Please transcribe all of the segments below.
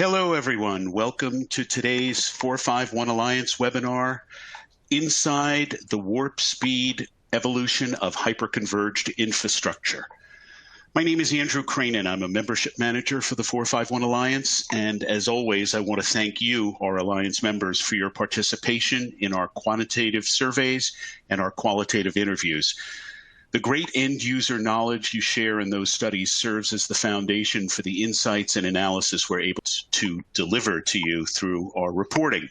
Hello, everyone. Welcome to today's 451 Alliance webinar, Inside the Warp Speed Evolution of Hyperconverged Infrastructure. My name is Andrew Cranin. I'm a membership manager for the 451 Alliance, and as always, I want to thank you, our Alliance members, for your participation in our quantitative surveys and our qualitative interviews. The great end-user knowledge you share in those studies serves as the foundation for the insights and analysis we're able to deliver to you through our reporting.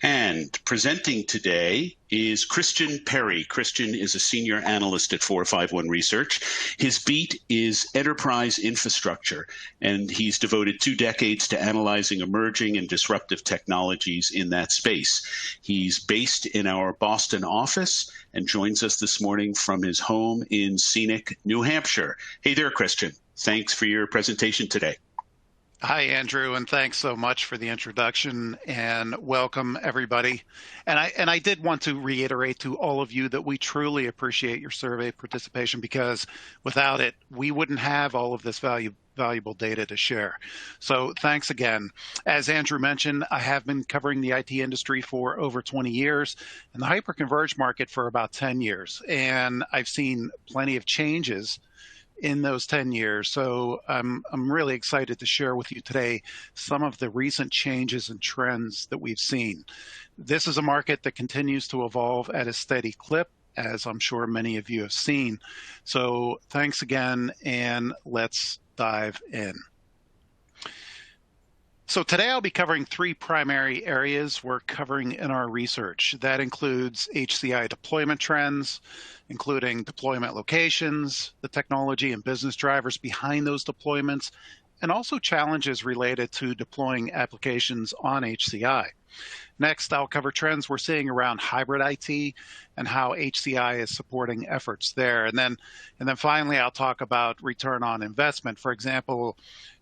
And presenting today is Christian Perry. Christian is a senior analyst at 451 Research. His beat is enterprise infrastructure, and he's devoted 2 decades to analyzing emerging and disruptive technologies in that space. He's based in our Boston office and joins us this morning from his home in scenic New Hampshire. Hey there, Christian. Thanks for your presentation today. Hi, Andrew, and thanks so much for the introduction, and welcome everybody. And I did want to reiterate to all of you that we truly appreciate your survey participation, because without it, we wouldn't have all of this valuable data to share. So thanks again. As Andrew mentioned, I have been covering the IT industry for over 20 years and the hyperconverged market for about 10 years. And I've seen plenty of changes in those 10 years. So I'm really excited to share with you today some of the recent changes and trends that we've seen. This is a market that continues to evolve at a steady clip, as I'm sure many of you have seen. So thanks again, and let's dive in. So today I'll be covering 3 primary areas we're covering in our research. That includes HCI deployment trends, including deployment locations, the technology and business drivers behind those deployments, and also challenges related to deploying applications on HCI. Next, I'll cover trends we're seeing around hybrid IT and how HCI is supporting efforts there. And then finally, I'll talk about return on investment. For example,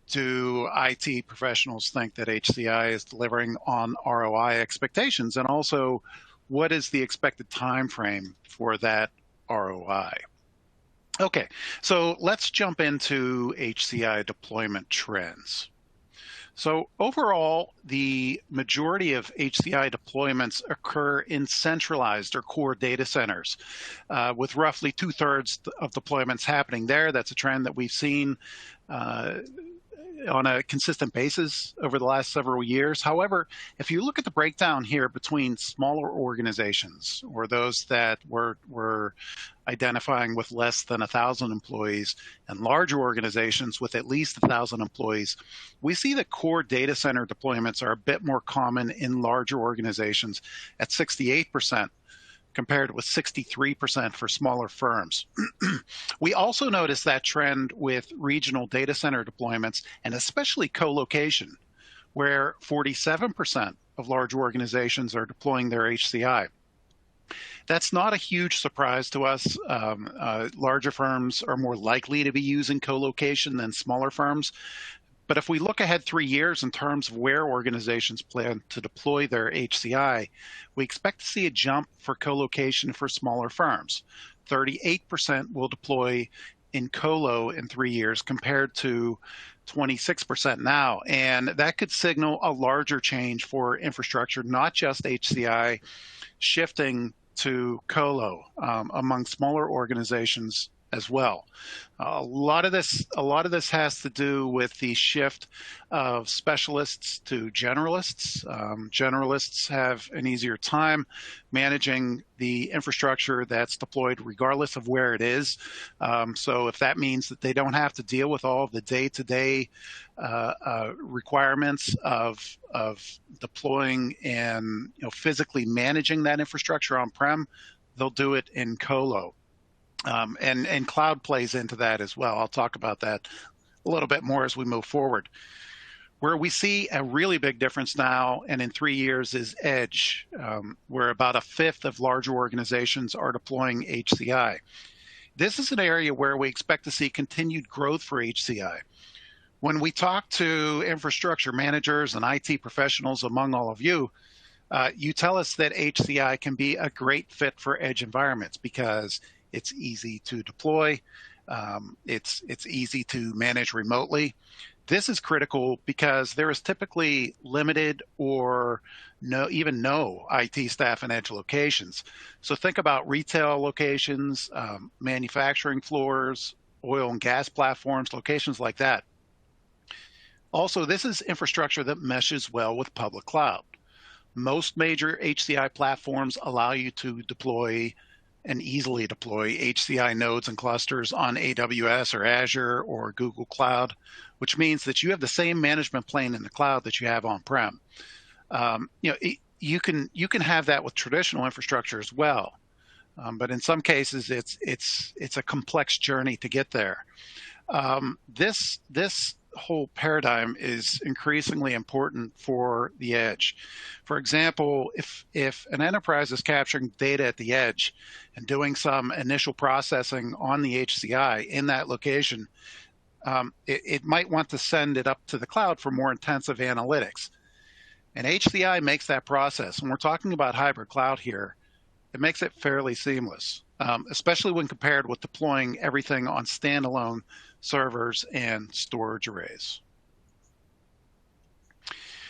do IT professionals think that HCI is delivering on ROI expectations? And also, what is the expected time frame for that ROI? Okay, so let's jump into HCI deployment trends. So overall, the majority of HCI deployments occur in centralized or core data centers, with roughly 2/3 of deployments happening there. That's a trend that we've seen on a consistent basis over the last several years. However, if you look at the breakdown here between smaller organizations, or those that were identifying with less than 1,000 employees, and larger organizations with at least 1,000 employees, we see that core data center deployments are a bit more common in larger organizations at 68%. Compared with 63% for smaller firms. We also notice that trend with regional data center deployments, and especially co-location, where 47% of large organizations are deploying their HCI. That's not a huge surprise to us. Larger firms are more likely to be using co-location than smaller firms. But if we look ahead 3 years in terms of where organizations plan to deploy their HCI, we expect to see a jump for co-location for smaller firms. 38% will deploy in colo in 3 years compared to 26% now. And that could signal a larger change for infrastructure, not just HCI, shifting to colo among smaller organizations as well. A lot of this has to do with the shift of specialists to generalists. Generalists have an easier time managing the infrastructure that's deployed regardless of where it is. So if that means that they don't have to deal with all of the day-to-day requirements of deploying and physically managing that infrastructure on-prem, they'll do it in colo. And cloud plays into that as well. I'll talk about that a little bit more as we move forward. Where we see a really big difference now and in 3 years is edge, where about 1/5 of larger organizations are deploying HCI. This is an area where we expect to see continued growth for HCI. When we talk to infrastructure managers and IT professionals among all of you, you tell us that HCI can be a great fit for edge environments because it's easy to deploy. It's easy to manage remotely. This is critical because there is typically limited or even no IT staff in edge locations. So think about retail locations, manufacturing floors, oil and gas platforms, locations like that. Also, this is infrastructure that meshes well with public cloud. Most major HCI platforms allow you to deploy and easily deploy HCI nodes and clusters on AWS or Azure or Google Cloud, which means that you have the same management plane in the cloud that you have on-prem. You can have that with traditional infrastructure as well, but in some cases it's a complex journey to get there. This whole paradigm is increasingly important for the edge. For example, if an enterprise is capturing data at the edge and doing some initial processing on the HCI in that location, it might want to send it up to the cloud for more intensive analytics. And HCI makes that process. When we're talking about hybrid cloud here, it makes it fairly seamless, especially when compared with deploying everything on standalone servers and storage arrays.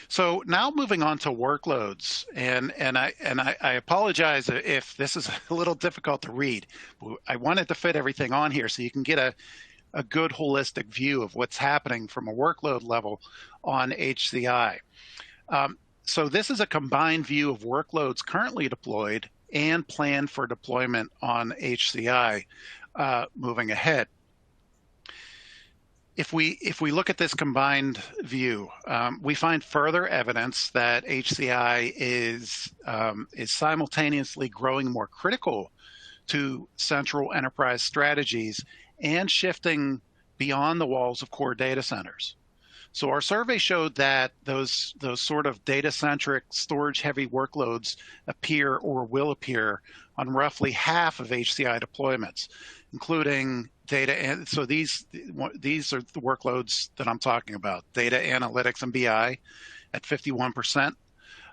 So now moving on to workloads, and I apologize if this is a little difficult to read. I wanted to fit everything on here so you can get a good holistic view of what's happening from a workload level on HCI. So this is a combined view of workloads currently deployed and planned for deployment on HCI moving ahead. If we look at this combined view, we find further evidence that HCI is simultaneously growing more critical to central enterprise strategies and shifting beyond the walls of core data centers. So our survey showed that those sort of data-centric, storage-heavy workloads appear or will appear on roughly half of HCI deployments, including data. And so these are the workloads that I'm talking about: data analytics and BI at 51%,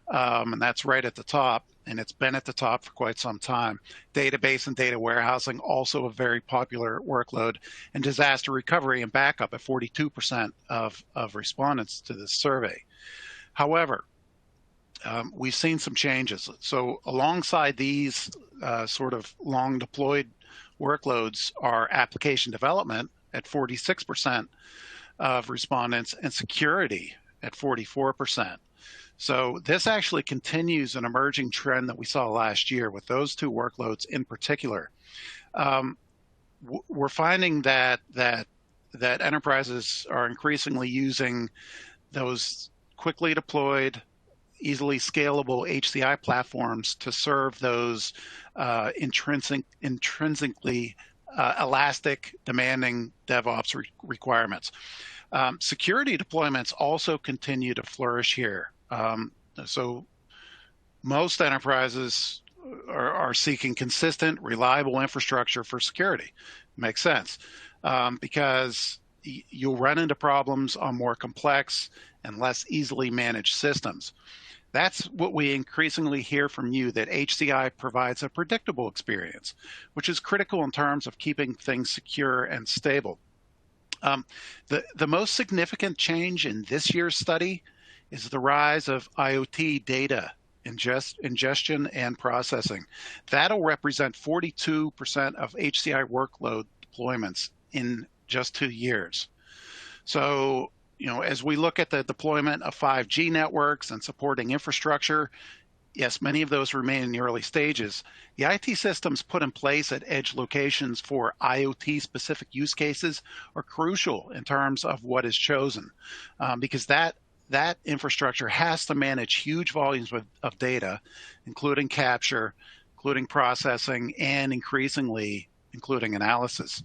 and that's right at the top. And it's been at the top for quite some time. Database and data warehousing, also a very popular workload, and disaster recovery and backup at 42% of respondents to this survey. However, we've seen some changes. So alongside these sort of long deployed workloads are application development at 46% of respondents and security at 44%. So this actually continues an emerging trend that we saw last year with those two workloads in particular. We're finding that enterprises are increasingly using those quickly deployed, easily scalable HCI platforms to serve those intrinsically elastic, demanding DevOps requirements. Security deployments also continue to flourish here. So most enterprises are seeking consistent, reliable infrastructure for security. Makes sense, because you'll run into problems on more complex and less easily managed systems. That's what we increasingly hear from you, that HCI provides a predictable experience, which is critical in terms of keeping things secure and stable. The most significant change in this year's study is the rise of IoT data ingestion and processing. That'll represent 42% of HCI workload deployments in just 2 years. So, as we look at the deployment of 5G networks and supporting infrastructure, yes, many of those remain in the early stages. The IT systems put in place at edge locations for IoT-specific use cases are crucial in terms of what is chosen, because that infrastructure has to manage huge volumes of data, including capture, including processing, and increasingly including analysis.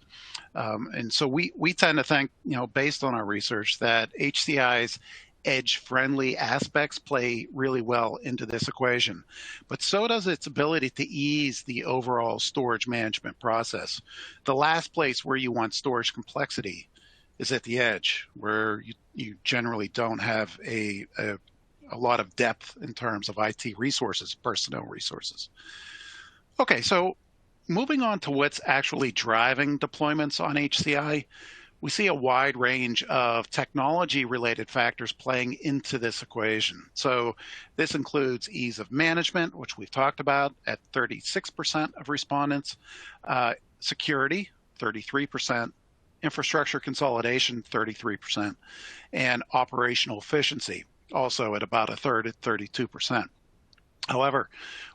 And so we tend to think, based on our research, that HCI's edge-friendly aspects play really well into this equation, but so does its ability to ease the overall storage management process. The last place where you want storage complexity is at the edge, where you generally don't have a lot of depth in terms of IT resources, personnel resources. Okay, so moving on to what's actually driving deployments on HCI, we see a wide range of technology-related factors playing into this equation. So this includes ease of management, which we've talked about at 36% of respondents, security, 33%, infrastructure consolidation, 33%, and operational efficiency, also at about a third at 32%. However,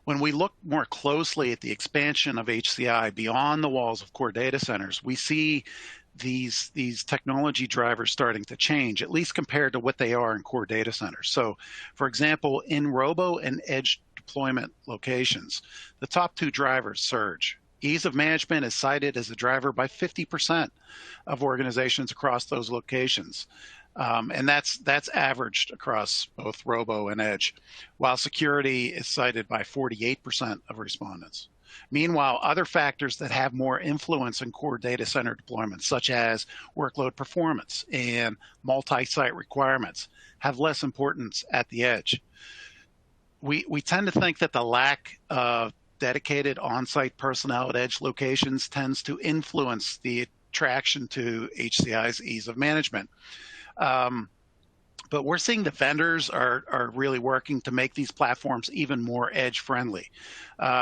when we look more closely at the expansion of HCI beyond the walls of core data centers, we see these technology drivers starting to change, at least compared to what they are in core data centers. So, for example, in robo and edge deployment locations, the top two drivers surge. Ease of management is cited as a driver by 50% of organizations across those locations. And that's averaged across both robo and edge, while security is cited by 48% of respondents. Meanwhile, other factors that have more influence in core data center deployments, such as workload performance and multi-site requirements, have less importance at the edge. We tend to think that the lack of dedicated on-site personnel at edge locations tends to influence the attraction to HCI's ease of management. But we're seeing the vendors are really working to make these platforms even more edge friendly.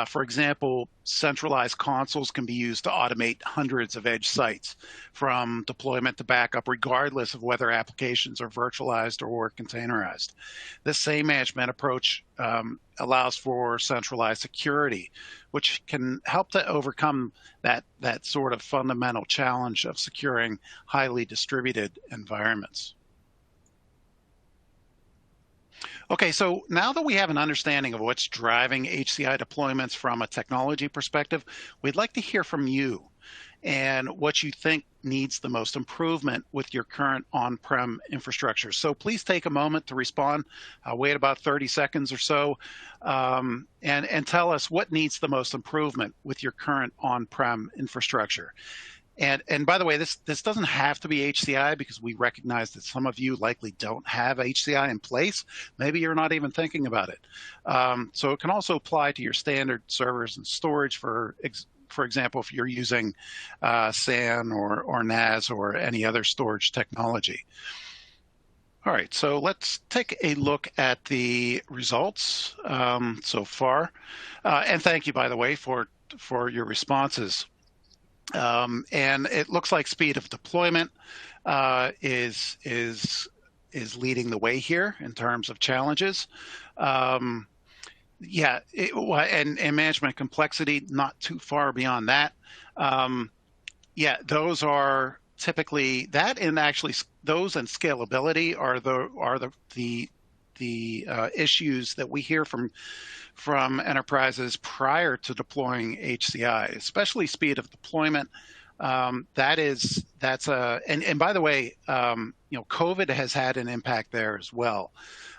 For example, centralized consoles can be used to automate hundreds of edge sites from deployment to backup, regardless of whether applications are virtualized or containerized. This same management approach allows for centralized security, which can help to overcome that sort of fundamental challenge of securing highly distributed environments. Okay, so now that we have an understanding of what's driving HCI deployments from a technology perspective, we'd like to hear from you and what you think needs the most improvement with your current on-prem infrastructure. So please take a moment to respond. I'll wait about 30 seconds or so, and tell us what needs the most improvement with your current on-prem infrastructure. And by the way, this doesn't have to be HCI, because we recognize that some of you likely don't have HCI in place. Maybe you're not even thinking about it. So it can also apply to your standard servers and storage. For example, if you're using SAN or NAS or any other storage technology. All right, so let's take a look at the results so far. And thank you, by the way, for your responses. And it looks like speed of deployment is leading the way here in terms of challenges. And management complexity, not too far beyond that. Those are typically that, and actually those and scalability are the issues that we hear from enterprises prior to deploying HCI, especially speed of deployment. And by the way, COVID has had an impact there as well.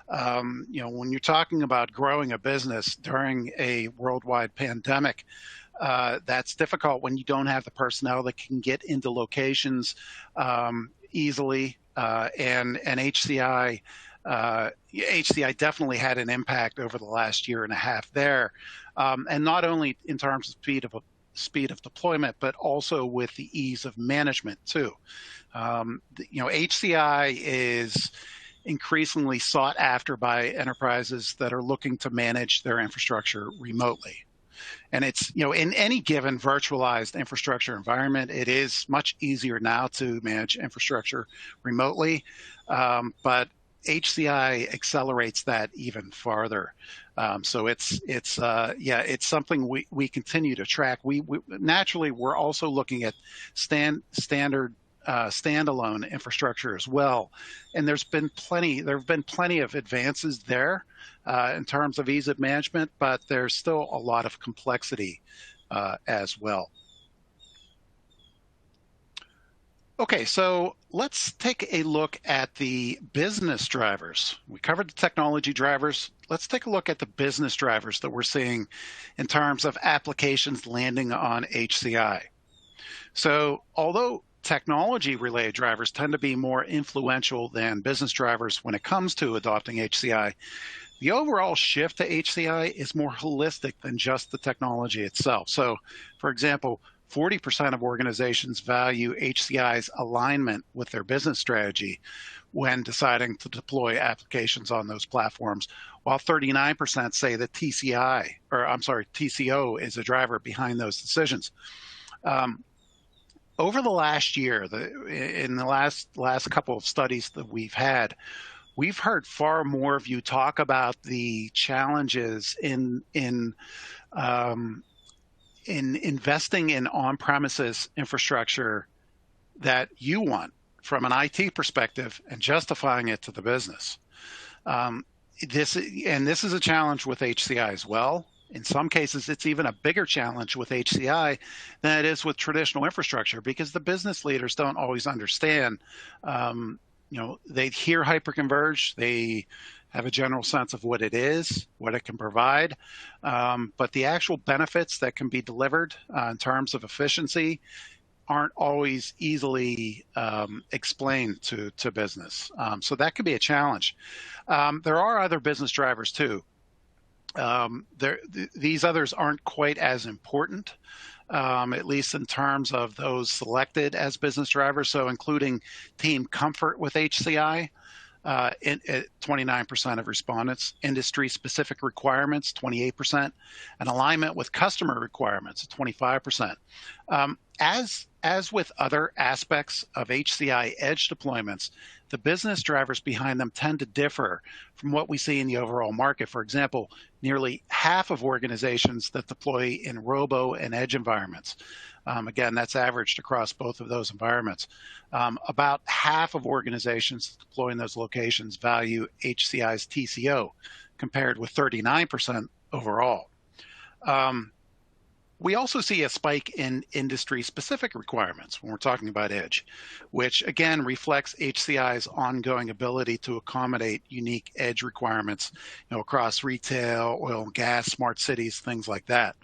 When you're talking about growing a business during a worldwide pandemic, that's difficult when you don't have the personnel that can get into locations easily, and HCI definitely had an impact over the last year and a half there, and not only in terms of speed of deployment, but also with the ease of management too. HCI is increasingly sought after by enterprises that are looking to manage their infrastructure remotely. And it's, in any given virtualized infrastructure environment, it is much easier now to manage infrastructure remotely, but HCI accelerates that even farther. So it's something we continue to track. Naturally, we're also looking at standard standalone infrastructure as well, and there have been plenty of advances there in terms of ease of management, but there's still a lot of complexity as well. Okay, so let's take a look at the business drivers. We covered the technology drivers. Let's take a look at the business drivers that we're seeing in terms of applications landing on HCI. So although technology-related drivers tend to be more influential than business drivers when it comes to adopting HCI, the overall shift to HCI is more holistic than just the technology itself. So, for example, 40% of organizations value HCI's alignment with their business strategy when deciding to deploy applications on those platforms, while 39% say that TCO is a driver behind those decisions. Over the last year, in the last couple of studies that we've had, we've heard far more of you talk about the challenges in investing in on-premises infrastructure that you want from an IT perspective and justifying it to the business. This is a challenge with HCI as well. In some cases, it's even a bigger challenge with HCI than it is with traditional infrastructure, because the business leaders don't always understand. They hear hyperconverged, they have a general sense of what it is, what it can provide, but the actual benefits that can be delivered in terms of efficiency aren't always easily explained to business. So that could be a challenge. There are other business drivers too. These others aren't quite as important, at least in terms of those selected as business drivers. So including team comfort with HCI, at 29% of respondents, industry-specific requirements, 28%, and alignment with customer requirements, 25%. As with other aspects of HCI edge deployments, the business drivers behind them tend to differ from what we see in the overall market. For example, nearly half of organizations that deploy in robo and edge environments, again, that's averaged across both of those environments. About half of organizations that deploy in those locations value HCI's TCO, compared with 39% overall. We also see a spike in industry-specific requirements when we're talking about edge, which again reflects HCI's ongoing ability to accommodate unique edge requirements, across retail, oil and gas, smart cities, things like that.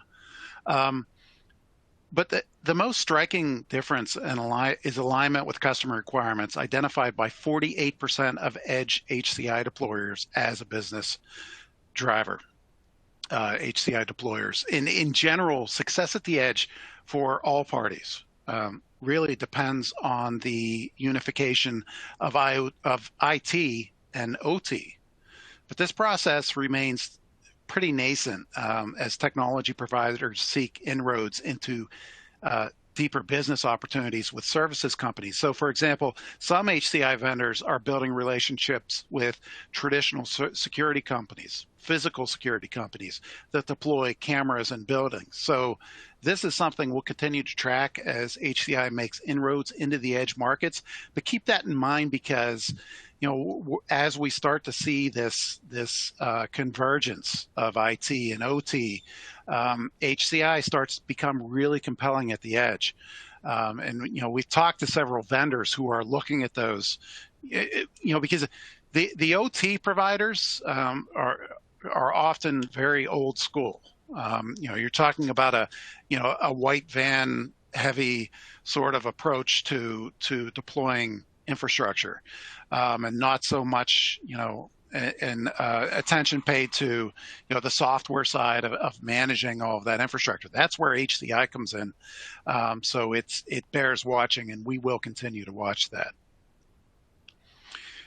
But the most striking difference is alignment with customer requirements, identified by 48% of edge HCI deployers as a business driver. HCI deployers. In general, success at the edge for all parties really depends on the unification of IT and OT. But this process remains pretty nascent as technology providers seek inroads into deeper business opportunities with services companies. So for example, some HCI vendors are building relationships with traditional security companies, physical security companies that deploy cameras in buildings. So this is something we'll continue to track as HCI makes inroads into the edge markets. But keep that in mind, because as we start to see this convergence of IT and OT, HCI starts to become really compelling at the edge. And we've talked to several vendors who are looking at those, because the OT providers are often very old school. You're talking about a white van heavy sort of approach to deploying infrastructure, and not so much attention paid to the software side of managing all of that infrastructure. That's where HCI comes in. So it bears watching, and we will continue to watch that.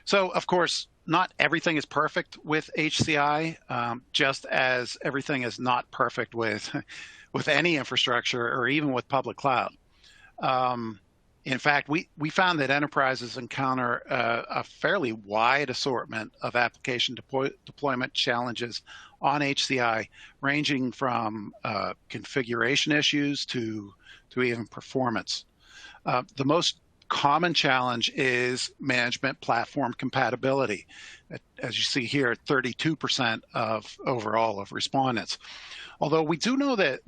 So of course, not everything is perfect with HCI, just as everything is not perfect with any infrastructure or even with public cloud. In fact, we found that enterprises encounter a fairly wide assortment of application deployment challenges on HCI, ranging from configuration issues to even performance. The most common challenge is management platform compatibility, as you see here, 32% of overall of respondents. Although we do know that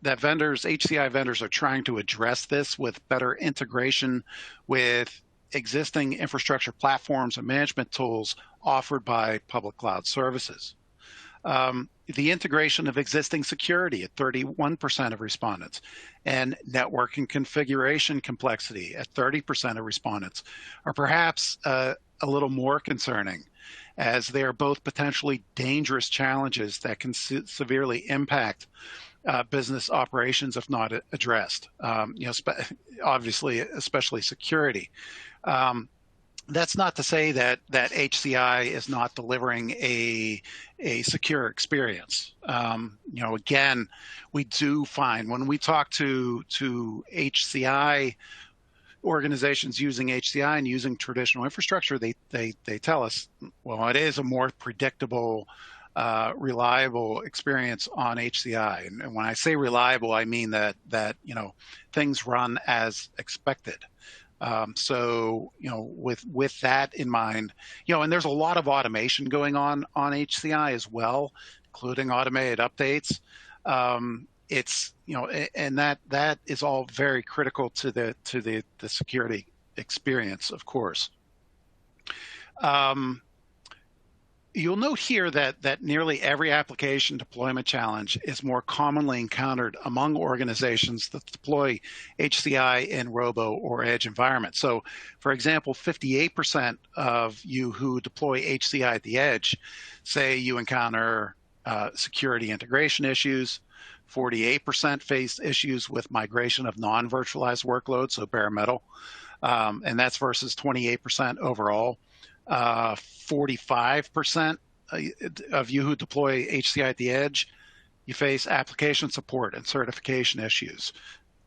HCI vendors are trying to address this with better integration with existing infrastructure platforms and management tools offered by public cloud services. The integration of existing security at 31% of respondents, and network and configuration complexity at 30% of respondents are perhaps a little more concerning, as they are both potentially dangerous challenges that can severely impact business operations if not addressed. Obviously, especially security. That's not to say that HCI is not delivering a secure experience. Again, we do find when we talk to HCI organizations using HCI and using traditional infrastructure, they tell us, well, it is a more predictable, reliable experience on HCI. And when I say reliable, I mean that things run as expected. So with that in mind, and there's a lot of automation going on HCI as well, including automated updates. It's and that is all very critical to the security experience, of course. You'll note here that nearly every application deployment challenge is more commonly encountered among organizations that deploy HCI in robo or edge environments. So, for example, 58% of you who deploy HCI at the edge say you encounter security integration issues. 48% face issues with migration of non-virtualized workloads, so bare metal, and that's versus 28% overall. 45% of you who deploy HCI at the edge, you face application support and certification issues,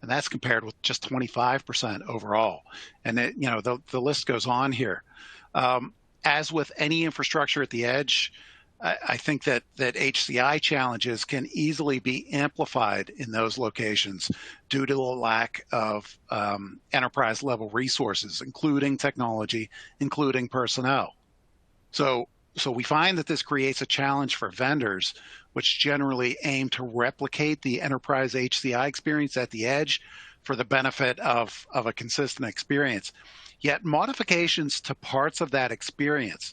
and that's compared with just 25% overall. And the list goes on here. As with any infrastructure at the edge, I think that HCI challenges can easily be amplified in those locations due to the lack of enterprise level resources, including technology, including personnel. So we find that this creates a challenge for vendors, which generally aim to replicate the enterprise HCI experience at the edge for the benefit of a consistent experience. Yet modifications to parts of that experience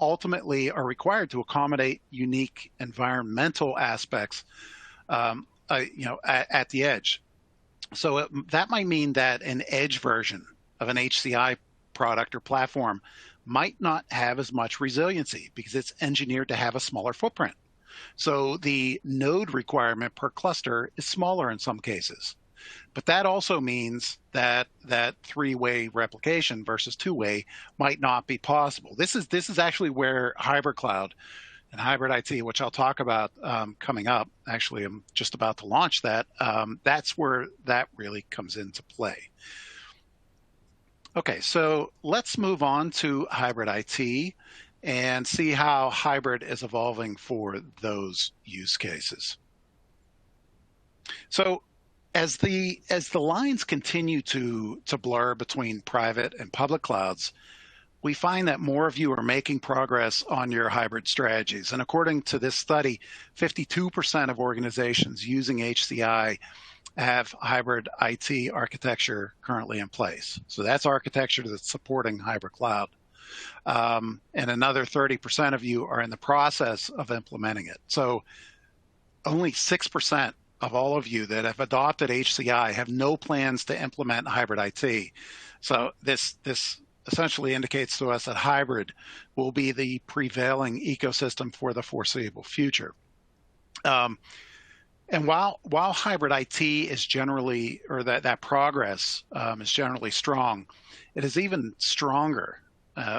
ultimately are required to accommodate unique environmental aspects, at the edge. So that might mean that an edge version of an HCI product or platform might not have as much resiliency because it's engineered to have a smaller footprint. So the node requirement per cluster is smaller in some cases. But that also means that three-way replication versus two-way might not be possible. This is actually where hybrid cloud and hybrid IT, which I'll talk about coming up. Actually, I'm just about to launch that. That's where that really comes into play. Okay, so let's move on to hybrid IT and see how hybrid is evolving for those use cases. So as the lines continue to blur between private and public clouds, we find that more of you are making progress on your hybrid strategies. And according to this study, 52% of organizations using HCI have hybrid IT architecture currently in place. So that's architecture that's supporting hybrid cloud. And another 30% of you are in the process of implementing it. So only 6% of all of you that have adopted HCI have no plans to implement hybrid IT. So this essentially indicates to us that hybrid will be the prevailing ecosystem for the foreseeable future. And while hybrid IT is generally, or that progress is generally strong, it is even stronger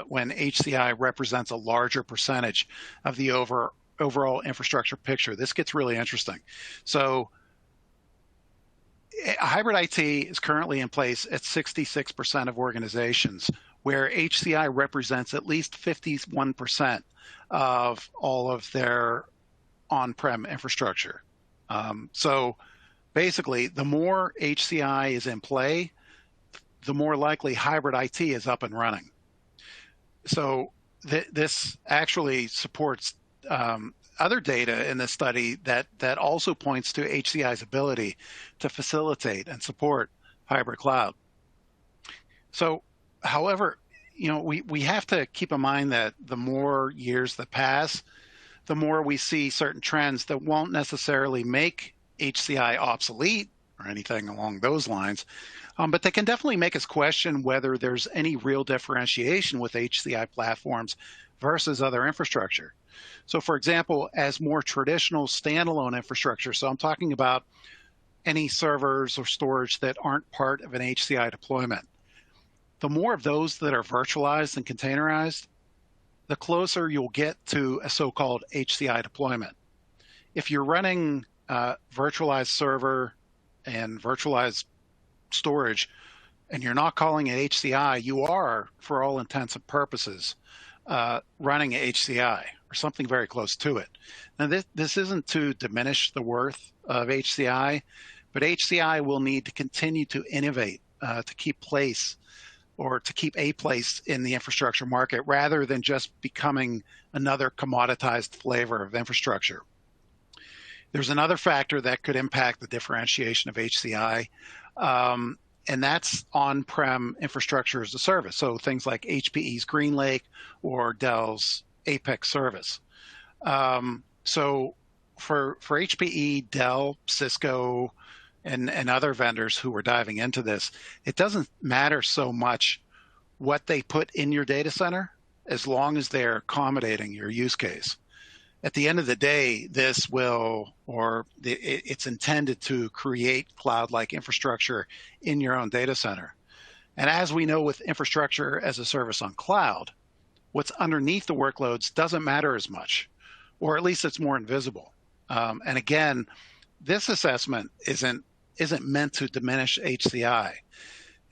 when HCI represents a larger percentage of the overall infrastructure picture. This gets really interesting. So hybrid IT is currently in place at 66% of organizations, where HCI represents at least 51% of all of their on-prem infrastructure. So basically, the more HCI is in play, the more likely hybrid IT is up and running. So this actually supports other data in this study that also points to HCI's ability to facilitate and support hybrid cloud. So, however, we have to keep in mind that the more years that pass, the more we see certain trends that won't necessarily make HCI obsolete or anything along those lines. But they can definitely make us question whether there's any real differentiation with HCI platforms versus other infrastructure. So for example, as more traditional standalone infrastructure, so I'm talking about any servers or storage that aren't part of an HCI deployment, the more of those that are virtualized and containerized, the closer you'll get to a so-called HCI deployment. If you're running virtualized server and virtualized storage, and you're not calling it HCI, you are, for all intents and purposes, running HCI or something very close to it. Now, this isn't to diminish the worth of HCI, but HCI will need to continue to innovate to keep place or to keep a place in the infrastructure market rather than just becoming another commoditized flavor of infrastructure. There's another factor that could impact the differentiation of HCI, and that's on-prem infrastructure as a service. So things like HPE's GreenLake or Dell's Apex service. So for HPE, Dell, Cisco, and other vendors who are diving into this, it doesn't matter so much what they put in your data center as long as they're accommodating your use case. At the end of the day, this will, or it's intended to create cloud-like infrastructure in your own data center. And as we know with infrastructure as a service on cloud, what's underneath the workloads doesn't matter as much, or at least it's more invisible. And again, this assessment isn't meant to diminish HCI.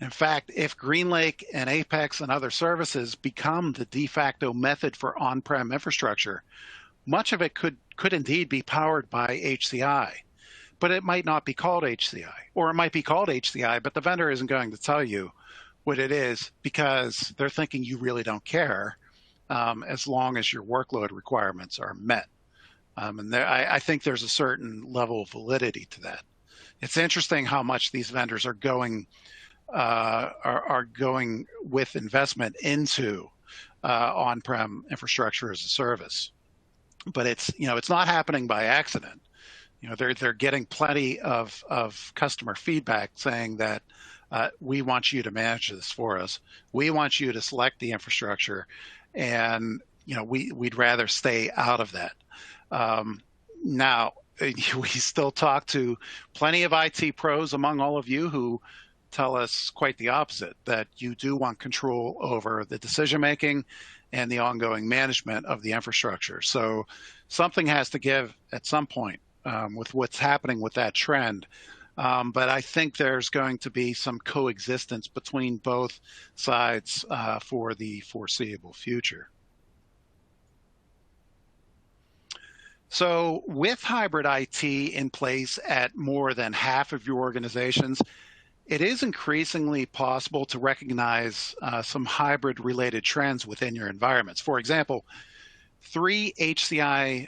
In fact, if GreenLake and Apex and other services become the de facto method for on-prem infrastructure, much of it could indeed be powered by HCI, but it might not be called HCI, or it might be called HCI, but the vendor isn't going to tell you what it is because they're thinking you really don't care as long as your workload requirements are met. And I think there's a certain level of validity to that. It's interesting how much these vendors are going with investment into on-prem infrastructure as a service. But it's not happening by accident. They're getting plenty of customer feedback saying that we want you to manage this for us. We want you to select the infrastructure, and we'd rather stay out of that. Now, we still talk to plenty of IT pros among all of you who tell us quite the opposite, that you do want control over the decision-making and the ongoing management of the infrastructure. So something has to give at some point with what's happening with that trend. But I think there's going to be some coexistence between both sides for the foreseeable future. So with hybrid IT in place at more than half of your organizations, it is increasingly possible to recognize some hybrid-related trends within your environments. For example, 3 HCI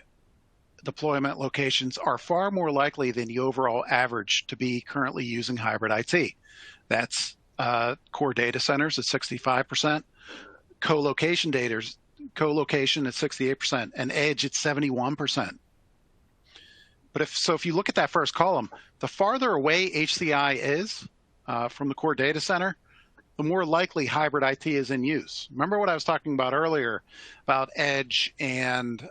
deployment locations are far more likely than the overall average to be currently using hybrid IT. That's core data centers at 65%, co-location at 68%, and edge at 71%. But if you look at that first column, the farther away HCI is from the core data center, the more likely hybrid IT is in use. Remember what I was talking about earlier about edge and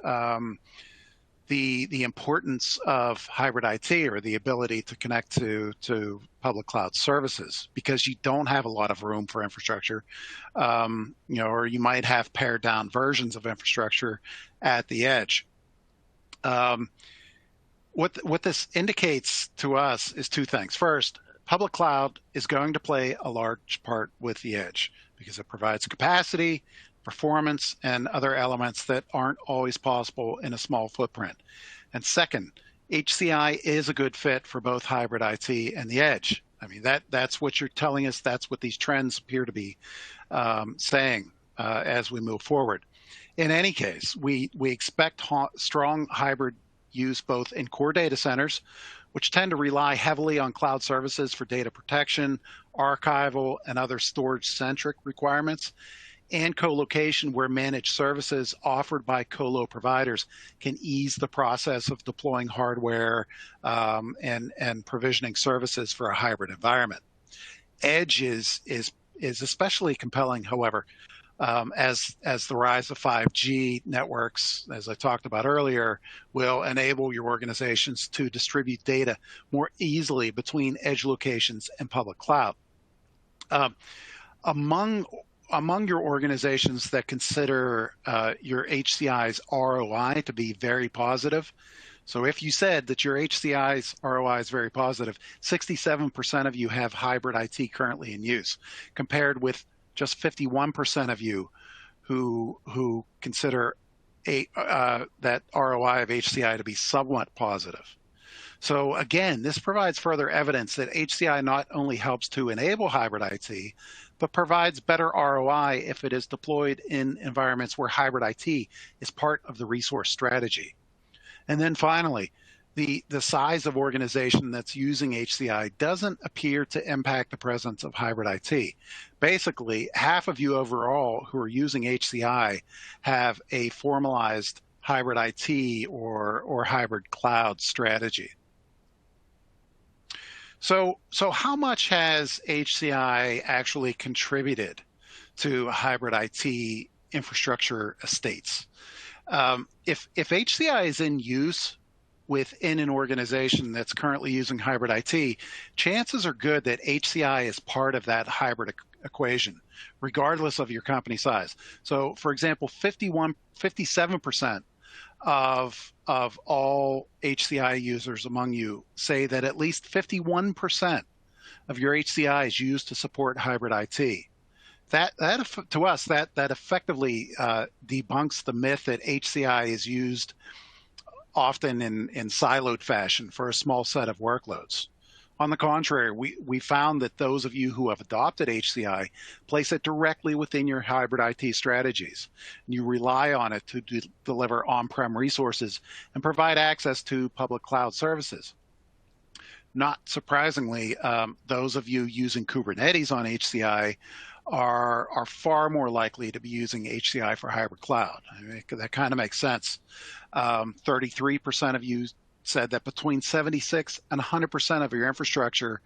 the importance of hybrid IT, or the ability to connect to public cloud services, because you don't have a lot of room for infrastructure, or you might have pared down versions of infrastructure at the edge. What this indicates to us is 2 things. First, public cloud is going to play a large part with the edge because it provides capacity, performance, and other elements that aren't always possible in a small footprint. And second, HCI is a good fit for both hybrid IT and the edge. I mean, that's what you're telling us. That's what these trends appear to be saying as we move forward. In any case, we expect strong hybrid use both in core data centers, which tend to rely heavily on cloud services for data protection, archival, and other storage-centric requirements, and co-location, where managed services offered by colo providers can ease the process of deploying hardware and provisioning services for a hybrid environment. Edge is especially compelling, however, as the rise of 5G networks, as I talked about earlier, will enable your organizations to distribute data more easily between edge locations and public cloud. Among your organizations that consider your HCI's ROI to be very positive, so if you said that your HCI's ROI is very positive, 67% of you have hybrid IT currently in use, compared with just 51% of you who consider that ROI of HCI to be somewhat positive. So again, this provides further evidence that HCI not only helps to enable hybrid IT, but provides better ROI if it is deployed in environments where hybrid IT is part of the resource strategy. And then finally, the size of organization that's using HCI doesn't appear to impact the presence of hybrid IT. Basically, half of you overall who are using HCI have a formalized hybrid IT or hybrid cloud strategy. So how much has HCI actually contributed to hybrid IT infrastructure estates? If HCI is in use within an organization that's currently using hybrid IT, chances are good that HCI is part of that hybrid equation, regardless of your company size. So, for example, 57% of all HCI users among you say that at least 51% of your HCI is used to support hybrid IT. That to us, that effectively debunks the myth that HCI is used often in siloed fashion for a small set of workloads. On the contrary, we found that those of you who have adopted HCI place it directly within your hybrid IT strategies. You rely on it to deliver on-prem resources and provide access to public cloud services. Not surprisingly, those of you using Kubernetes on HCI are far more likely to be using HCI for hybrid cloud. I mean, that kind of makes sense. 33% of you said that between 76 and 100% of your infrastructure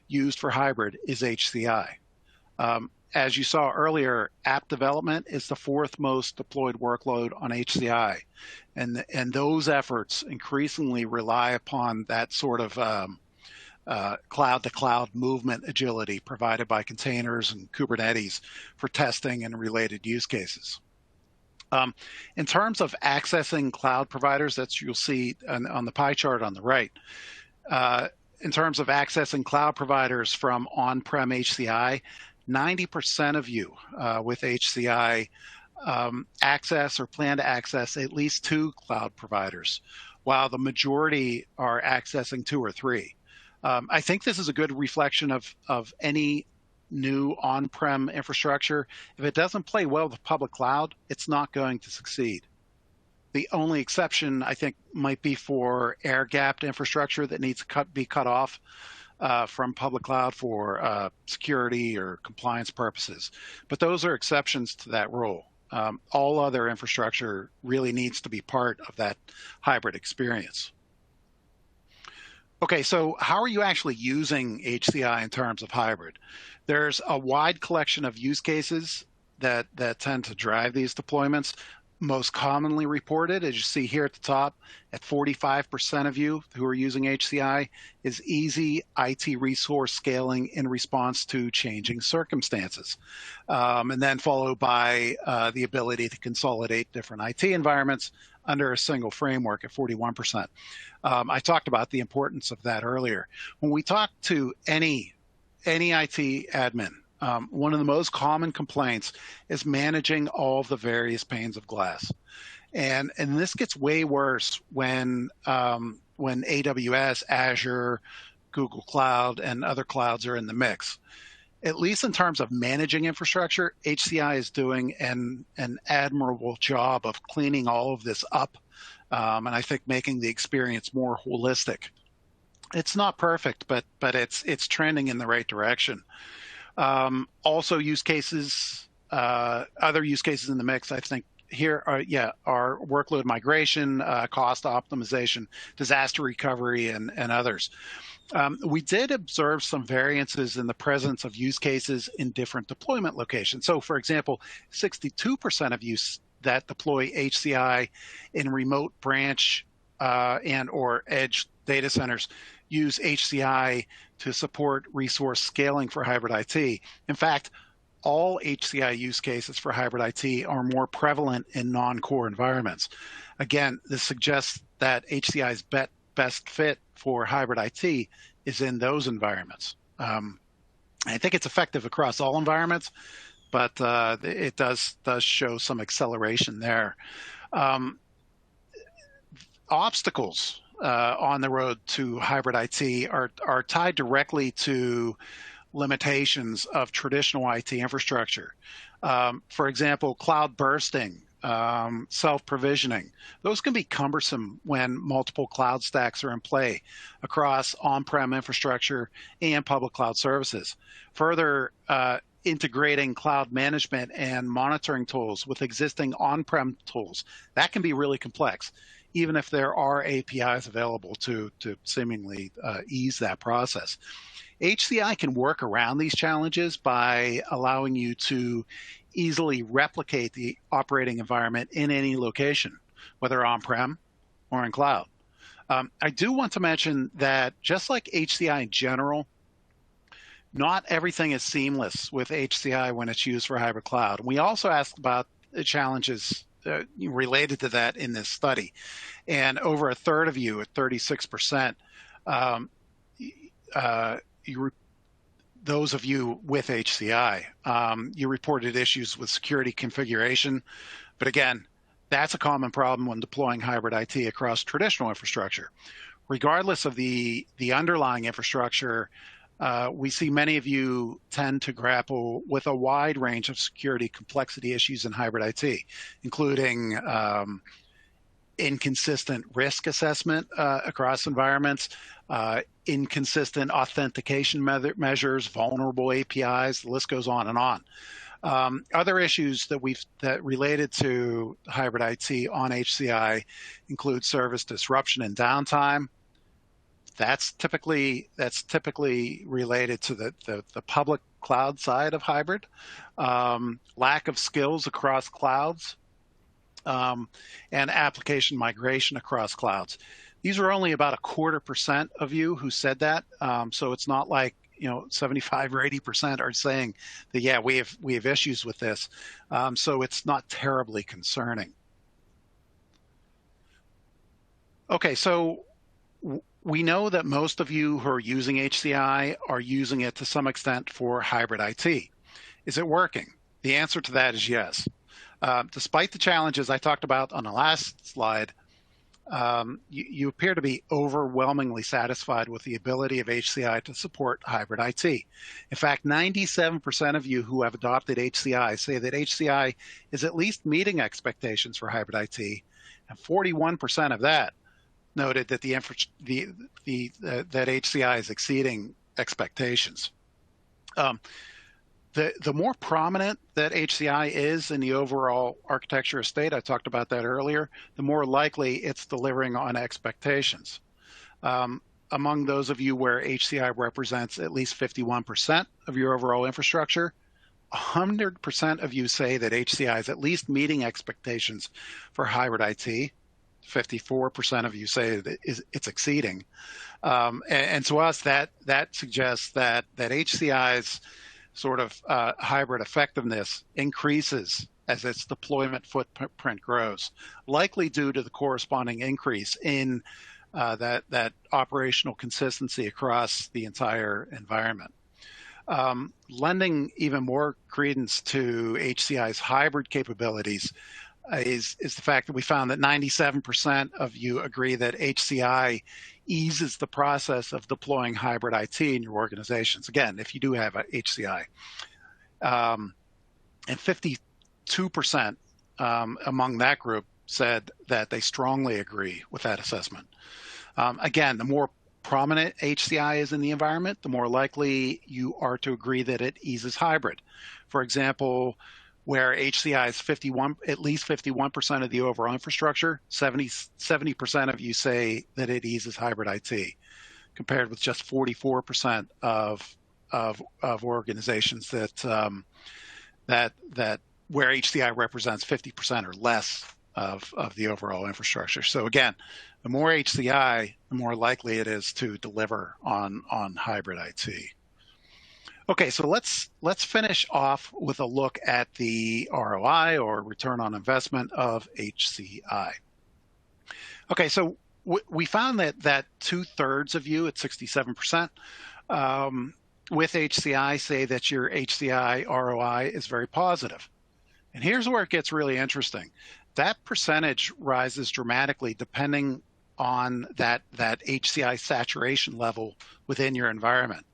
used for hybrid is HCI. As you saw earlier, app development is the fourth most deployed workload on HCI. And those efforts increasingly rely upon that sort of cloud-to-cloud movement agility provided by containers and Kubernetes for testing and related use cases. In terms of accessing cloud providers, that's you'll see on the pie chart on the right. In terms of accessing cloud providers from on-prem HCI, 90% of you with HCI access or plan to access at least 2 cloud providers, while the majority are accessing 2 or 3. I think this is a good reflection of any new on-prem infrastructure. If it doesn't play well with public cloud, it's not going to succeed. The only exception, I think, might be for air-gapped infrastructure that needs to be cut off from public cloud for security or compliance purposes. But those are exceptions to that rule. All other infrastructure really needs to be part of that hybrid experience. Okay, so how are you actually using HCI in terms of hybrid? There's a wide collection of use cases that tend to drive these deployments. Most commonly reported, as you see here at the top, at 45% of you who are using HCI, is easy IT resource scaling in response to changing circumstances. And then followed by the ability to consolidate different IT environments under a single framework at 41%. I talked about the importance of that earlier. When we talk to any IT admin, one of the most common complaints is managing all of the various panes of glass. And this gets way worse when AWS, Azure, Google Cloud, and other clouds are in the mix. At least in terms of managing infrastructure, HCI is doing an admirable job of cleaning all of this up, and I think making the experience more holistic. It's not perfect, but it's trending in the right direction. Also, use cases other use cases in the mix, I think here are workload migration, cost optimization, disaster recovery, and others. We did observe some variances in the presence of use cases in different deployment locations. So, for example, 62% of use that deploy HCI in remote branch and or edge data centers use HCI to support resource scaling for hybrid IT. In fact, all HCI use cases for hybrid IT are more prevalent in non-core environments. Again, this suggests that HCI's best fit for hybrid IT is in those environments. I think it's effective across all environments, but it does show some acceleration there. Obstacles on the road to hybrid IT are tied directly to limitations of traditional IT infrastructure. For example, cloud bursting, self-provisioning. Those can be cumbersome when multiple cloud stacks are in play across on-prem infrastructure and public cloud services. Further, integrating cloud management and monitoring tools with existing on-prem tools, that can be really complex, even if there are APIs available to seemingly ease that process. HCI can work around these challenges by allowing you to easily replicate the operating environment in any location, whether on-prem or in cloud. I do want to mention that just like HCI in general, not everything is seamless with HCI when it's used for hybrid cloud. We also asked about the challenges related to that in this study. And over a third of you, at 36%, those of you with HCI, you reported issues with security configuration. But again, that's a common problem when deploying hybrid IT across traditional infrastructure. Regardless of the underlying infrastructure, we see many of you tend to grapple with a wide range of security complexity issues in hybrid IT, including inconsistent risk assessment across environments, inconsistent authentication measures, vulnerable APIs, the list goes on and on. Other issues that related to hybrid IT on HCI include service disruption and downtime. That's typically related to the public cloud side of hybrid. Lack of skills across clouds, and application migration across clouds. These are only about 0.25% of you who said that. So it's not like 75 or 80% are saying that yeah, we have issues with this. So it's not terribly concerning. Okay, so we know that most of you who are using HCI are using it to some extent for hybrid IT. Is it working? The answer to that is yes. Despite the challenges I talked about on the last slide, you appear to be overwhelmingly satisfied with the ability of HCI to support hybrid IT. In fact, 97% of you who have adopted HCI say that HCI is at least meeting expectations for hybrid IT, and 41% of that noted that that HCI is exceeding expectations. The more prominent that HCI is in the overall architecture estate, I talked about that earlier, the more likely it's delivering on expectations. Among those of you where HCI represents at least 51% of your overall infrastructure, 100% of you say that HCI is at least meeting expectations for hybrid IT. 54% of you say that it's exceeding. And to us, that suggests that HCI's sort of hybrid effectiveness increases as its deployment footprint grows, likely due to the corresponding increase in that operational consistency across the entire environment. Lending even more credence to HCI's hybrid capabilities is the fact that we found that 97% of you agree that HCI eases the process of deploying hybrid IT in your organizations. Again, if you do have a HCI. And 52% among that group said that they strongly agree with that assessment. Again, the more prominent HCI is in the environment, the more likely you are to agree that it eases hybrid. For example, where HCI is at least 51% of the overall infrastructure. 70% of you say that it eases hybrid IT, compared with just 44% of organizations that where HCI represents 50% or less of the overall infrastructure. So again, the more HCI, the more likely it is to deliver on hybrid IT. Okay, so let's finish off with a look at the ROI, or return on investment, of HCI. Okay, so we found that 2/3 of you, at 67%, with HCI say that your HCI ROI is very positive. And here's where it gets really interesting. That percentage rises dramatically depending on that HCI saturation level within your environment.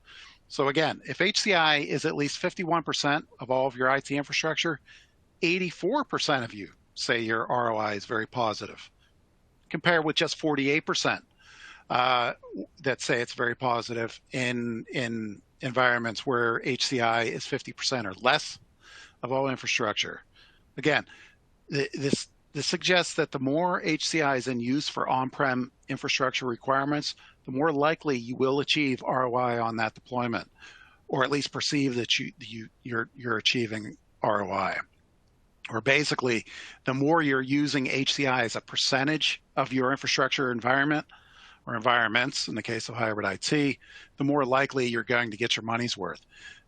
So again, if HCI is at least 51% of all of your IT infrastructure, 84% of you say your ROI is very positive, compared with just 48% that say it's very positive in environments where HCI is 50% or less of all infrastructure. Again, this suggests that the more HCI is in use for on-prem infrastructure requirements, the more likely you will achieve ROI on that deployment, or at least perceive that you're achieving ROI. Or basically, the more you're using HCI as a percentage of your infrastructure environment, or environments in the case of hybrid IT, the more likely you're going to get your money's worth.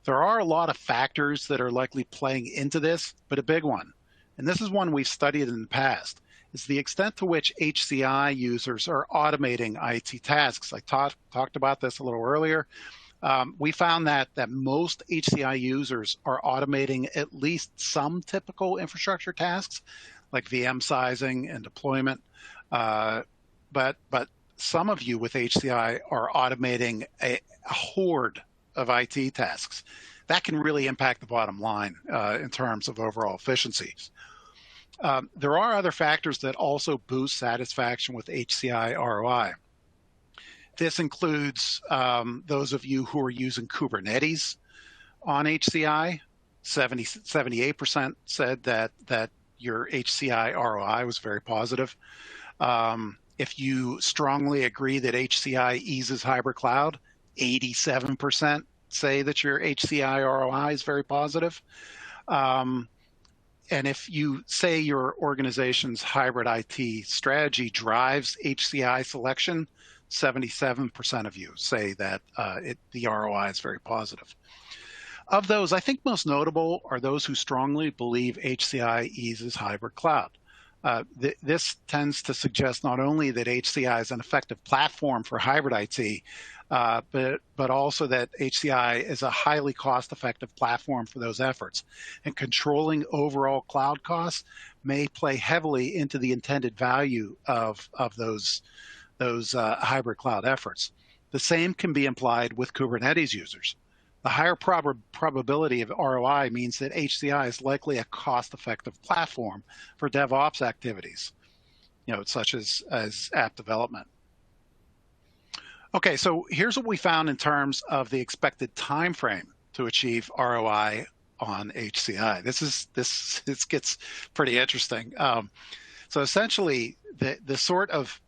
There are a lot of factors that are likely playing into this, but a big one, and this is one we've studied in the past, is the extent to which HCI users are automating IT tasks. I talked about this a little earlier. We found that most HCI users are automating at least some typical infrastructure tasks, like VM sizing and deployment. But some of you with HCI are automating a horde of IT tasks. That can really impact the bottom line in terms of overall efficiencies. There are other factors that also boost satisfaction with HCI ROI. This includes those of you who are using Kubernetes on HCI. 78% said that your HCI ROI was very positive. If you strongly agree that HCI eases hybrid cloud, 87% say that your HCI ROI is very positive. And if you say your organization's hybrid IT strategy drives HCI selection, 77% of you say that the ROI is very positive. Of those, I think most notable are those who strongly believe HCI eases hybrid cloud. This tends to suggest not only that HCI is an effective platform for hybrid IT, but also that HCI is a highly cost-effective platform for those efforts. And controlling overall cloud costs may play heavily into the intended value of those hybrid cloud efforts. The same can be implied with Kubernetes users. The higher probability of ROI means that HCI is likely a cost-effective platform for DevOps activities, such as app development. Okay, so here's what we found in terms of the expected time frame to achieve ROI on HCI. This gets pretty interesting. So essentially, the sort of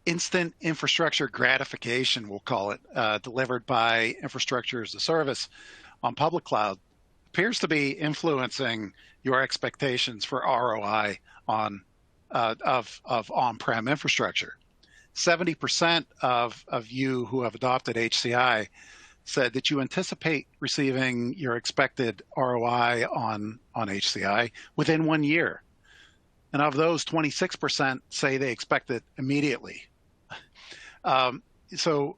instant infrastructure gratification, we'll call it, delivered by infrastructure as a service on public cloud appears to be influencing your expectations for ROI of on-prem infrastructure. 70% of you who have adopted HCI said that you anticipate receiving your expected ROI on HCI within 1 year. And of those, 26% say they expect it immediately. So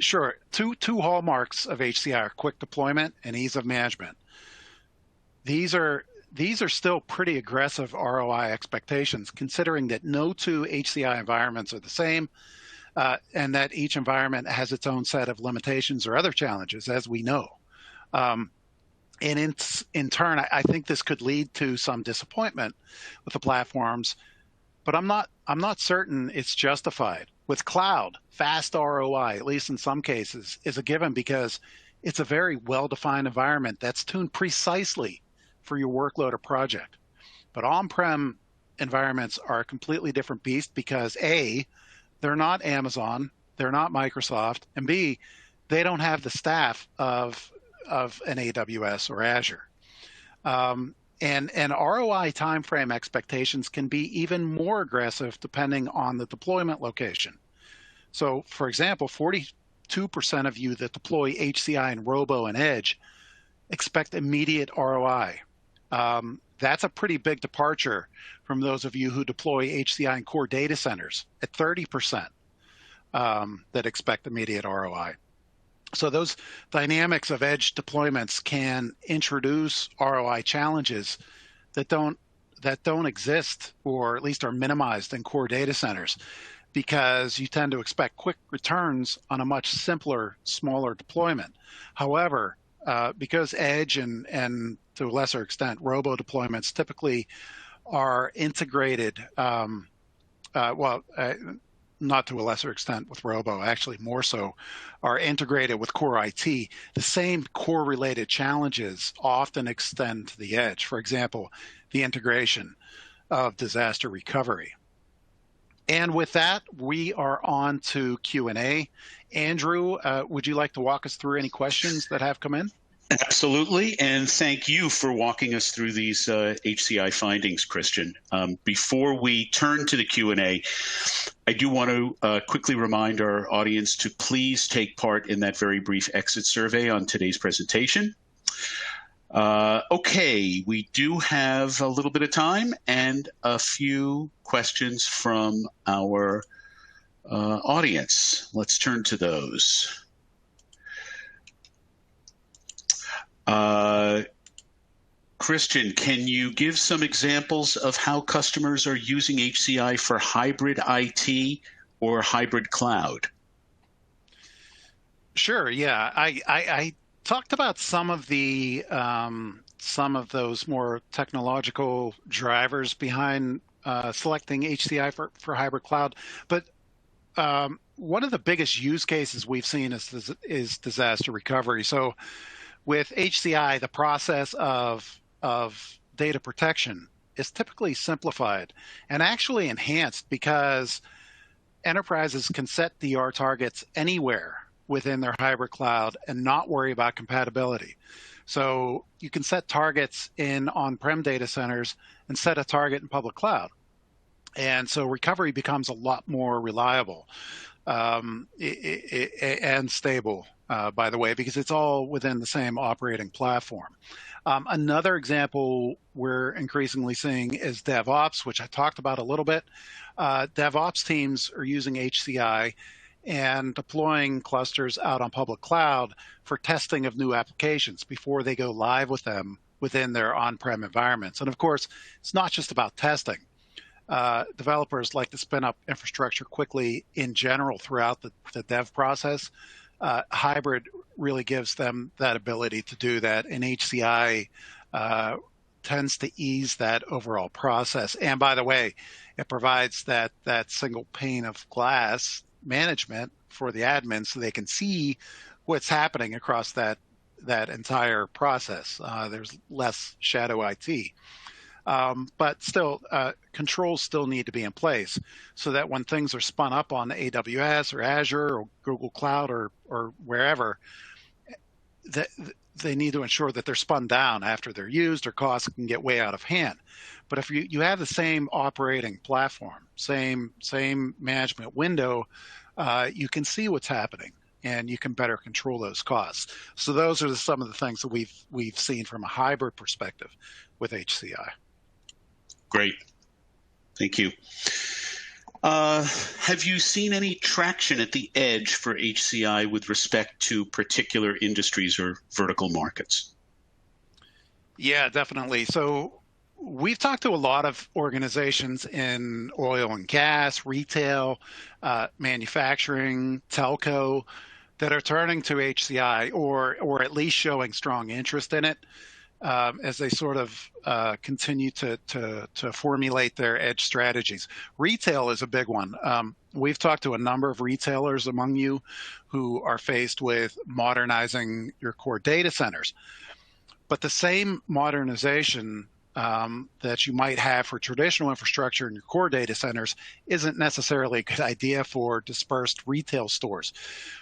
sure, two hallmarks of HCI are quick deployment and ease of management. These are still pretty aggressive ROI expectations, considering that no two HCI environments are the same, and that each environment has its own set of limitations or other challenges, as we know. And in turn, I think this could lead to some disappointment with the platforms, but I'm not certain it's justified. With cloud, fast ROI, at least in some cases, is a given because it's a very well-defined environment that's tuned precisely for your workload or project. But on-prem environments are a completely different beast because A, they're not Amazon, they're not Microsoft, and B, they don't have the staff of an AWS or Azure. And ROI timeframe expectations can be even more aggressive depending on the deployment location. So, for example, 42% of you that deploy HCI and Robo and Edge expect immediate ROI. That's a pretty big departure from those of you who deploy HCI and core data centers at 30% that expect immediate ROI. So those dynamics of edge deployments can introduce ROI challenges that don't exist, or at least are minimized in core data centers, because you tend to expect quick returns on a much simpler, smaller deployment. However, because edge and to a lesser extent robo deployments typically are integrated, not to a lesser extent with Robo, actually more so, are integrated with core IT, the same core related challenges often extend to the edge. For example, the integration of disaster recovery. And with that, we are on to Q&A. Andrew, would you like to walk us through any questions that have come in? Absolutely, and thank you for walking us through these HCI findings, Christian. Before we turn to the Q&A, I do want to quickly remind our audience to please take part in that very brief exit survey on today's presentation. Okay, we do have a little bit of time and a few questions from our audience. Let's turn to those. Christian, can you give some examples of how customers are using HCI for hybrid IT or hybrid cloud? Sure. Yeah, I talked about some of those more technological drivers behind selecting HCI for hybrid cloud, but one of the biggest use cases we've seen is disaster recovery. So with HCI, the process of data protection is typically simplified and actually enhanced because enterprises can set DR targets anywhere within their hybrid cloud and not worry about compatibility. So you can set targets in on-prem data centers and set a target in public cloud. And so recovery becomes a lot more reliable and stable, by the way, because it's all within the same operating platform. Another example we're increasingly seeing is DevOps, which I talked about a little bit. DevOps teams are using HCI and deploying clusters out on public cloud for testing of new applications before they go live with them within their on-prem environments. And of course, it's not just about testing. Developers like to spin up infrastructure quickly in general throughout the dev process. Hybrid really gives them that ability to do that, and HCI tends to ease that overall process. And by the way, it provides that single pane of glass management for the admin so they can see what's happening across that entire process. There's less shadow IT. But still, controls still need to be in place so that when things are spun up on AWS or Azure or Google Cloud or wherever, they need to ensure that they're spun down after they're used, or costs can get way out of hand. But if you have the same operating platform, same management window, you can see what's happening and you can better control those costs. So those are some of the things that we've seen from a hybrid perspective with HCI. Great. Thank you. Have you seen any traction at the edge for HCI with respect to particular industries or vertical markets? Yeah, definitely. So we've talked to a lot of organizations in oil and gas, retail, manufacturing, telco that are turning to HCI or at least showing strong interest in it as they sort of continue to formulate their edge strategies. Retail is a big one. We've talked to a number of retailers among you who are faced with modernizing your core data centers. But the same modernization that you might have for traditional infrastructure in your core data centers isn't necessarily a good idea for dispersed retail stores.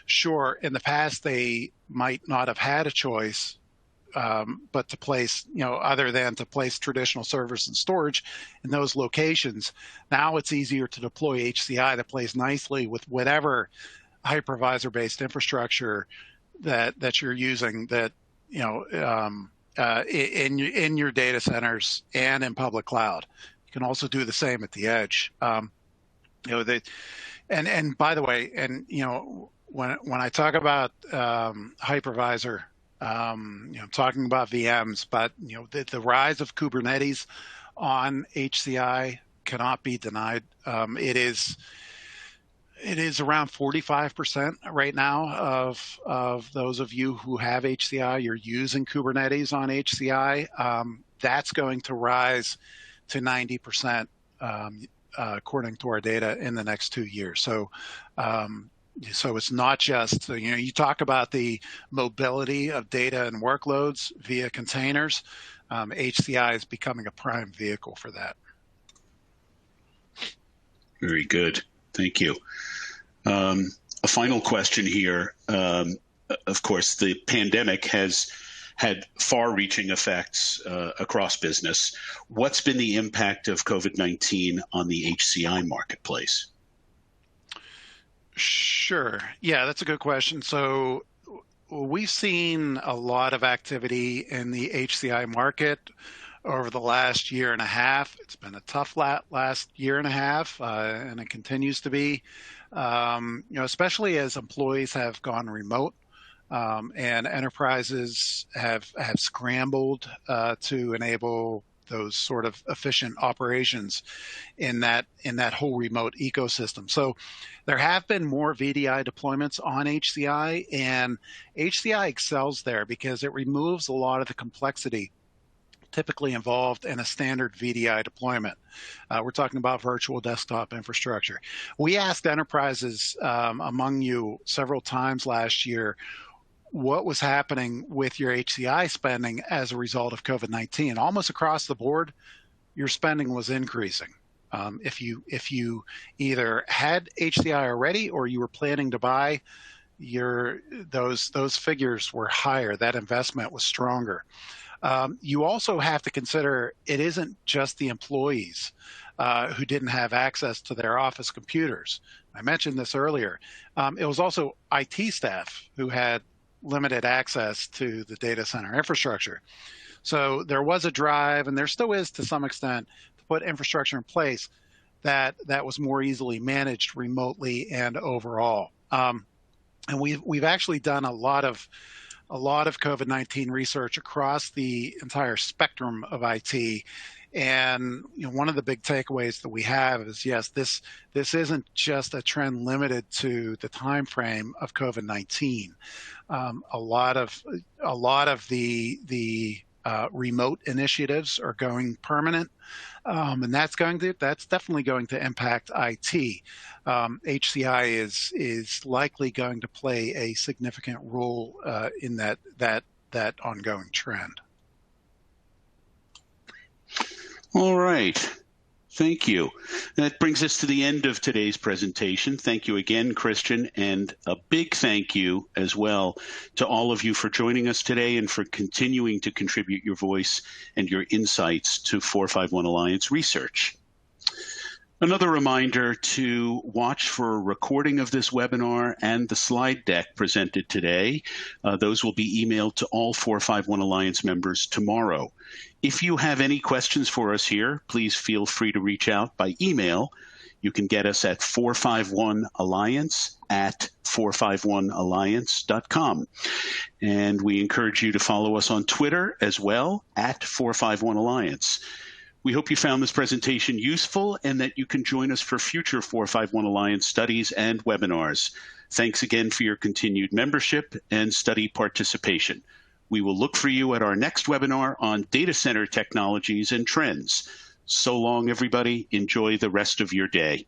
Sure, in the past they might not have had a choice, but to place, other than to place traditional servers and storage in those locations. Now it's easier to deploy HCI that plays nicely with whatever hypervisor-based infrastructure that you're using, that in your data centers and in public cloud. You can also do the same at the edge. And by the way, when I talk about hypervisor, I'm talking about VMs, but the rise of Kubernetes on HCI cannot be denied. It is around 45% right now of those of you who have HCI, you're using Kubernetes on HCI. That's going to rise to 90%, according to our data, in the next 2 years. So it's not just, you talk about the mobility of data and workloads via containers. HCI is becoming a prime vehicle for that. Very good. Thank you. A final question here. Of course, the pandemic has had far-reaching effects across business. What's been the impact of COVID-19 on the HCI marketplace? Sure. Yeah, that's a good question. So we've seen a lot of activity in the HCI market over the last year and a half. It's been a tough last year and a half, and it continues to be, especially as employees have gone remote, and enterprises have scrambled to enable those sort of efficient operations in that whole remote ecosystem. So there have been more VDI deployments on HCI, and HCI excels there because it removes a lot of the complexity typically involved in a standard VDI deployment. We're talking about virtual desktop infrastructure. We asked enterprises among you several times last year what was happening with your HCI spending as a result of COVID-19. Almost across the board, your spending was increasing. If you either had HCI already or you were planning to buy, those figures were higher. That investment was stronger. You also have to consider it isn't just the employees who didn't have access to their office computers. I mentioned this earlier. It was also IT staff who had limited access to the data center infrastructure. So there was a drive, and there still is to some extent, to put infrastructure in place that was more easily managed remotely and overall. And we've actually done a lot of COVID-19 research across the entire spectrum of IT. And one of the big takeaways that we have is, yes, this isn't just a trend limited to the time frame of COVID-19. A lot of the remote initiatives are going permanent, and that's definitely going to impact IT. HCI is likely going to play a significant role in that ongoing trend. All right. Thank you. That brings us to the end of today's presentation. Thank you again, Christian, and a big thank you as well to all of you for joining us today and for continuing to contribute your voice and your insights to 451 Alliance research. Another reminder to watch for a recording of this webinar and the slide deck presented today. Those will be emailed to all 451 Alliance members tomorrow. If you have any questions for us here, please feel free to reach out by email. You can get us at 451alliance@451alliance.com. And we encourage you to follow us on Twitter as well, @451alliance. We hope you found this presentation useful and that you can join us for future 451 Alliance studies and webinars. Thanks again for your continued membership and study participation. We will look for you at our next webinar on data center technologies and trends. So long, everybody. Enjoy the rest of your day.